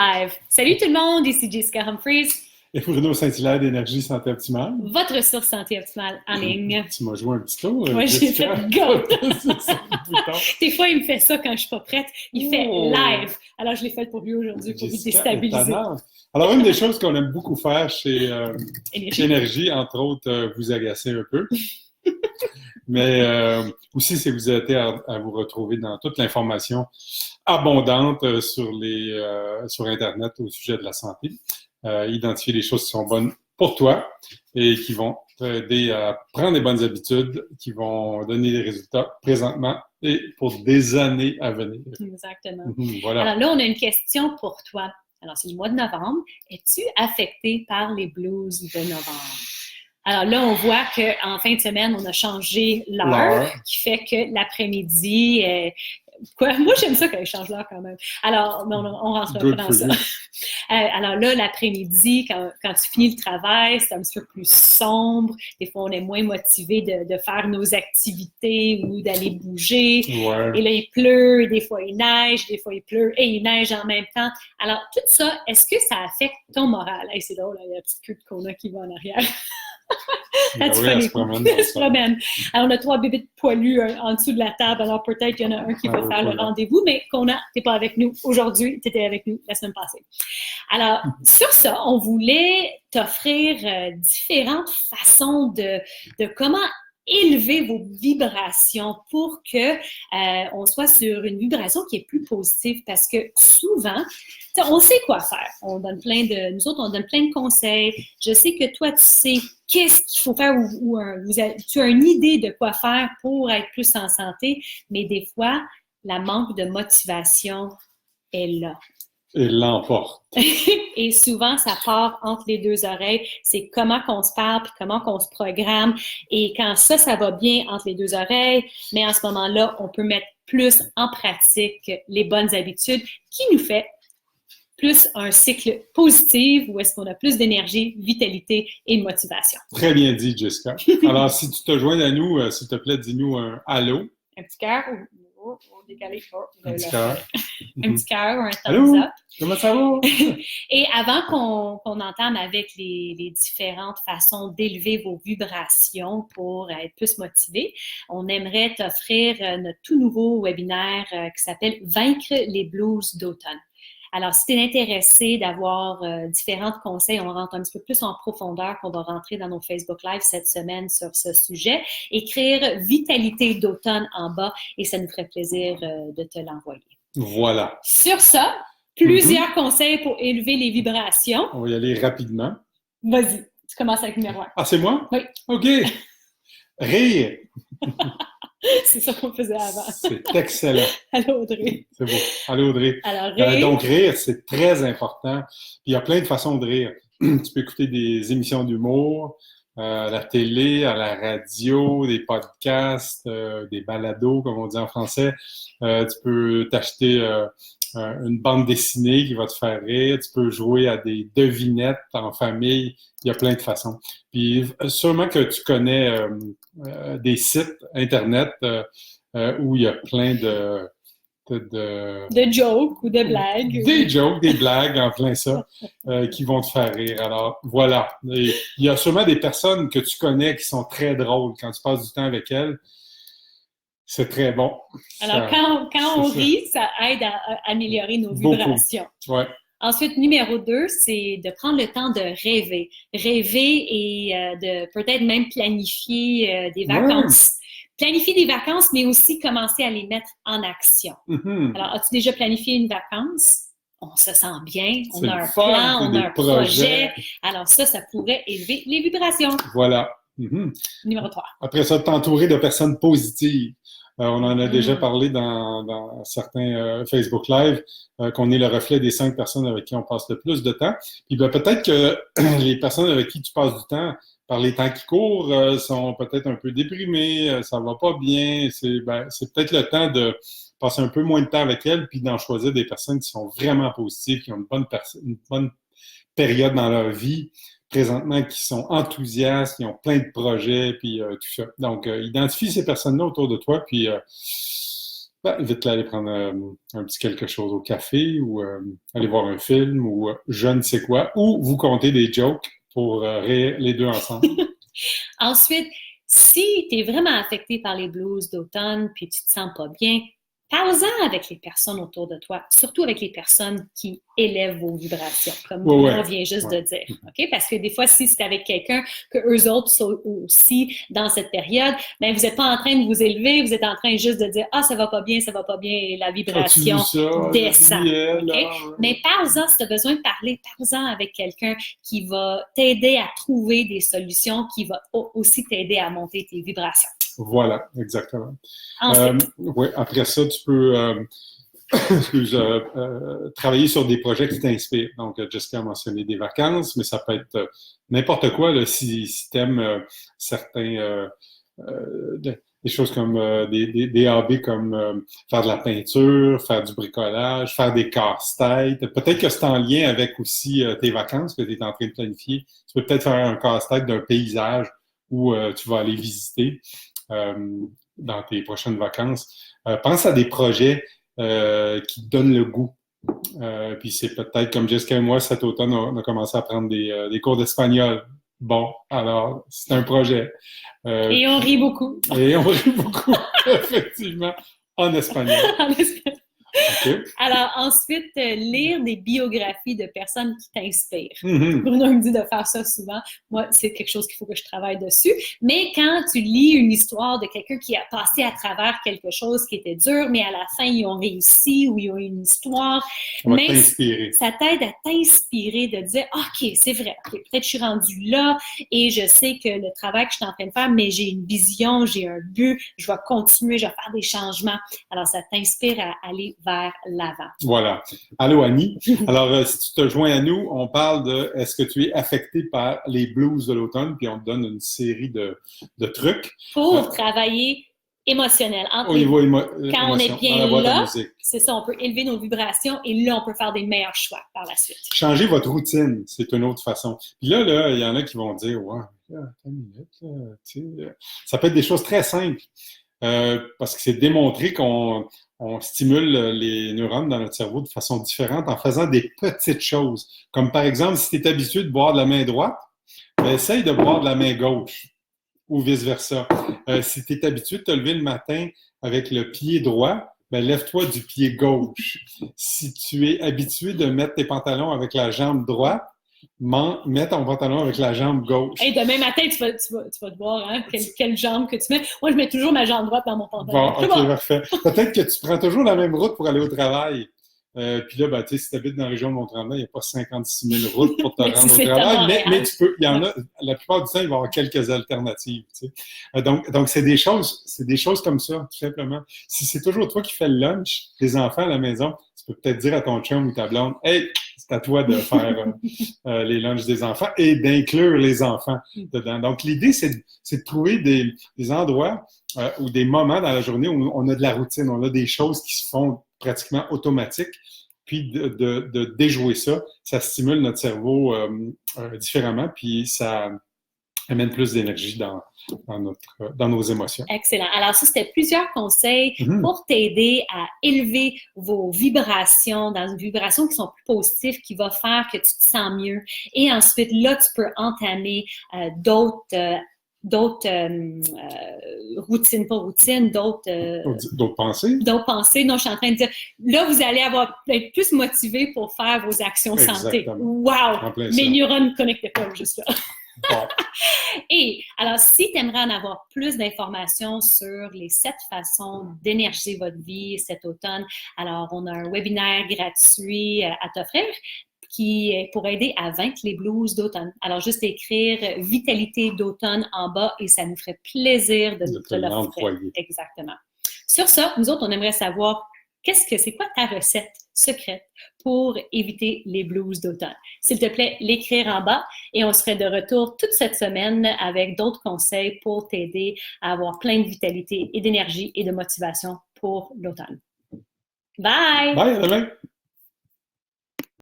Live. Salut tout le monde, ici Jessica Humphries, Et Bruno Saint-Hilaire d'Énergie Santé Optimale. votre ressource santé optimale en ligne. Tu m'as joué un petit tour, Moi, j'ai Jessica. fait go! C'est ça, le bouton. Des fois, il me fait ça quand je suis pas prête. Il fait Oh. live. Alors, je l'ai fait pour lui aujourd'hui, pour lui Jessica est déstabiliser. tannante. Alors, une des choses qu'on aime beaucoup faire chez Énergie. Énergie, entre autres, vous agacer un peu. Mais aussi, c'est vous aider à vous retrouver dans toute l'information abondante sur Internet au sujet de la santé. Identifier les choses qui sont bonnes pour toi et qui vont t'aider à prendre les bonnes habitudes qui vont donner des résultats présentement et pour des années à venir. Exactement. Voilà. Alors là, on a une question pour toi. Alors, c'est le mois de novembre. Es-tu affecté par les blues de novembre? Alors là, on voit qu'en fin de semaine, on a changé l'heure, qui fait que l'après-midi... Moi, j'aime ça quand ils changent l'heure quand même. Alors, on rentre pas dans ça. Alors là, l'après-midi, quand tu finis le travail, c'est un petit peu plus sombre. Des fois, on est moins motivé de faire nos activités ou d'aller bouger. Ouais. Et là, il pleut, des fois, il neige, des fois, il pleut et il neige en même temps. Alors, tout ça, est-ce que ça affecte ton moral? Hey, c'est drôle, il y a la petite queue qu'on a qui va en arrière. Elle se promène. Elle se promène. Alors, on a 3 bébés poilus en dessous de la table. Alors, peut-être qu'il y en a un qui va faire le rendez-vous, mais t'es pas avec nous aujourd'hui, t'étais avec nous la semaine passée. Alors, sur ça, on voulait t'offrir différentes façons de comment élever vos vibrations pour que on soit sur une vibration qui est plus positive, parce que souvent, on sait quoi faire. Nous autres, on donne plein de conseils. Je sais que toi, tu sais qu'est-ce qu'il faut faire tu as une idée de quoi faire pour être plus en santé, mais des fois, la manque de motivation est là. Et l'emporte. Et souvent, ça part entre les deux oreilles. C'est comment qu'on se parle, puis comment qu'on se programme. Et quand ça va bien entre les deux oreilles, mais en ce moment-là, on peut mettre plus en pratique les bonnes habitudes qui nous fait plus un cycle positif où est-ce qu'on a plus d'énergie, vitalité et de motivation. Très bien dit, Jessica. Alors, si tu te joins à nous, s'il te plaît, dis-nous un allô. Un petit cœur ou décalé. Un petit cœur. Un petit cœur ou un Allô? thumbs up. Comment ça va? Et avant qu'on entame avec les différentes façons d'élever vos vibrations pour être plus motivé, on aimerait t'offrir notre tout nouveau webinaire qui s'appelle « Vaincre les blues d'automne ». Alors, si tu es intéressé d'avoir différents conseils, on rentre un petit peu plus en profondeur, qu'on va rentrer dans nos Facebook Live cette semaine sur ce sujet. Écrire « Vitalité d'automne » en bas et ça nous ferait plaisir de te l'envoyer. Voilà. Sur ça, plusieurs conseils pour élever les vibrations. On va y aller rapidement. Vas-y, tu commences avec numéro 1. Ah, c'est moi? Oui. OK. Rire. C'est ça qu'on faisait avant. C'est excellent. Allô, Audrey. C'est beau. Allô, Audrey. Alors, rire. Donc, rire, c'est très important. Puis, il y a plein de façons de rire. Tu peux écouter des émissions d'humour, à la télé, à la radio, des podcasts, des balados, comme on dit en français. Tu peux t'acheter une bande dessinée qui va te faire rire. Tu peux jouer à des devinettes en famille. Il y a plein de façons. Puis, sûrement que tu connais des sites Internet où il y a plein de jokes ou de blagues. Des jokes, des blagues en plein ça qui vont te faire rire. Alors, voilà. Et il y a sûrement des personnes que tu connais qui sont très drôles quand tu passes du temps avec elles. C'est très bon. Alors, quand on rit, ça aide à améliorer nos vibrations. Ouais. Ensuite, numéro 2, c'est de prendre le temps de rêver. Rêver et de peut-être même planifier des vacances. Planifier des vacances, mais aussi commencer à les mettre en action. Alors, as-tu déjà planifié une vacance? On se sent bien, on a un plan, on a un projet. Alors ça pourrait élever les vibrations. Voilà. Numéro 3. Après ça, t'entourer de personnes positives. On en a déjà parlé dans certains Facebook Live, qu'on est le reflet des 5 personnes avec qui on passe le plus de temps. Puis peut-être que les personnes avec qui tu passes du temps, par les temps qui courent, sont peut-être un peu déprimées, ça va pas bien. C'est peut-être le temps de passer un peu moins de temps avec elles, puis d'en choisir des personnes qui sont vraiment positives, qui ont une bonne période dans leur vie présentement, qui sont enthousiastes, qui ont plein de projets, puis tout ça. Donc, identifie ces personnes-là autour de toi, puis Ben, invite-la à aller prendre un petit quelque chose au café ou aller voir un film ou je ne sais quoi, ou vous comptez des jokes pour rire les deux ensemble. Ensuite, si tu es vraiment affecté par les blues d'automne puis tu te sens pas bien, parle-en avec les personnes autour de toi, surtout avec les personnes qui élèvent vos vibrations, comme on vient juste de dire. OK? Parce que des fois, si c'est avec quelqu'un que eux autres sont aussi dans cette période, ben vous n'êtes pas en train de vous élever, vous êtes en train juste de dire « Ah, ça va pas bien, et la vibration descend. Okay? Mais parle-en, si tu as besoin de parler, parle-en avec quelqu'un qui va t'aider à trouver des solutions, qui va aussi t'aider à monter tes vibrations. Voilà, exactement. Oui, après ça, tu peux travailler sur des projets qui t'inspirent. Donc, Jessica a mentionné des vacances, mais ça peut être n'importe quoi là, si tu aimes certains des choses comme des hobbies comme faire de la peinture, faire du bricolage, faire des casse-têtes. Peut-être que c'est en lien avec aussi tes vacances que tu es en train de planifier. Tu peux peut-être faire un casse-tête d'un paysage où tu vas aller visiter dans tes prochaines vacances. Pense à des projets qui te donnent le goût. Puis c'est peut-être comme Jessica et moi, cet automne, on a commencé à prendre des cours d'espagnol. Bon, alors, c'est un projet. Et on rit beaucoup. Et on rit beaucoup, effectivement, en espagnol. En espagnol. Okay. Alors, ensuite, lire des biographies de personnes qui t'inspirent. Bruno me dit de faire ça souvent. Moi, c'est quelque chose qu'il faut que je travaille dessus. Mais quand tu lis une histoire de quelqu'un qui a passé à travers quelque chose qui était dur, mais à la fin, ils ont réussi ou ils ont une histoire, ça t'aide à t'inspirer, de dire « OK, c'est vrai, okay, peut-être je suis rendue là et je sais que le travail que je suis en train de faire, mais j'ai une vision, j'ai un but, je vais continuer, je vais faire des changements. » Alors, ça t'inspire à aller vers l'avant. Voilà. Allô, Annie. Alors, si tu te joins à nous, on parle de est-ce que tu es affecté par les blues de l'automne, puis on te donne une série de trucs. Pour travailler émotionnel. Au niveau quand on est bien là, c'est ça, on peut élever nos vibrations et là, on peut faire des meilleurs choix par la suite. Changer votre routine, c'est une autre façon. Puis là, il y en a qui vont dire, ouais, attends une minute, là, tu sais, ça peut être des choses très simples. Parce que c'est démontré qu'on stimule les neurones dans notre cerveau de façon différente en faisant des petites choses. Comme par exemple, si tu es habitué de boire de la main droite, ben, essaye de boire de la main gauche ou vice-versa. Si tu es habitué de te lever le matin avec le pied droit, ben, lève-toi du pied gauche. Si tu es habitué de mettre tes pantalons avec la jambe droite, mets ton pantalon avec la jambe gauche. Hey, demain matin, tu vas te voir hein, quelle jambe que tu mets. Moi, je mets toujours ma jambe droite dans mon pantalon. Bon, OK, parfait. Peut-être que tu prends toujours la même route pour aller au travail. Puis là, ben, tu sais, si tu habites dans la région de Mont-Tremblant, il n'y a pas 56 000 routes pour te rendre au travail, mais tu peux, il y en a, la plupart du temps, il va y avoir quelques alternatives. Tu sais. Donc c'est des choses comme ça, tout simplement. Si c'est toujours toi qui fais le lunch, les enfants à la maison, tu peux peut-être dire à ton chum ou ta blonde, hey, c'est à toi de faire les lunchs des enfants et d'inclure les enfants dedans. Donc l'idée, c'est de trouver des endroits ou des moments dans la journée où on a de la routine, on a des choses qui se font pratiquement automatiques, puis de déjouer ça, ça stimule notre cerveau différemment, puis ça amène plus d'énergie dans nos émotions. Excellent. Alors ça, c'était plusieurs conseils pour t'aider à élever vos vibrations dans une vibration qui sont plus positives, qui va faire que tu te sens mieux. Et ensuite, là, tu peux entamer d'autres routines, pas routines, d'autres pensées. D'autres pensées. Non, je suis en train de dire, là, vous allez être plus motivé pour faire vos actions santé. Wow! Mes neurones ne connectent pas juste là. Bon. Et alors, si tu aimerais en avoir plus d'informations sur les 7 façons d'énergiser votre vie cet automne, alors on a un webinaire gratuit à t'offrir qui est pour aider à vaincre les blues d'automne. Alors, juste écrire « Vitalité d'automne » en bas et ça nous ferait plaisir de te l'offrir. Exactement. Sur ça, nous autres, on aimerait savoir c'est quoi ta recette secrète pour éviter les blues d'automne? S'il te plaît, l'écrire en bas et on serait de retour toute cette semaine avec d'autres conseils pour t'aider à avoir plein de vitalité et d'énergie et de motivation pour l'automne. Bye! Bye, à demain!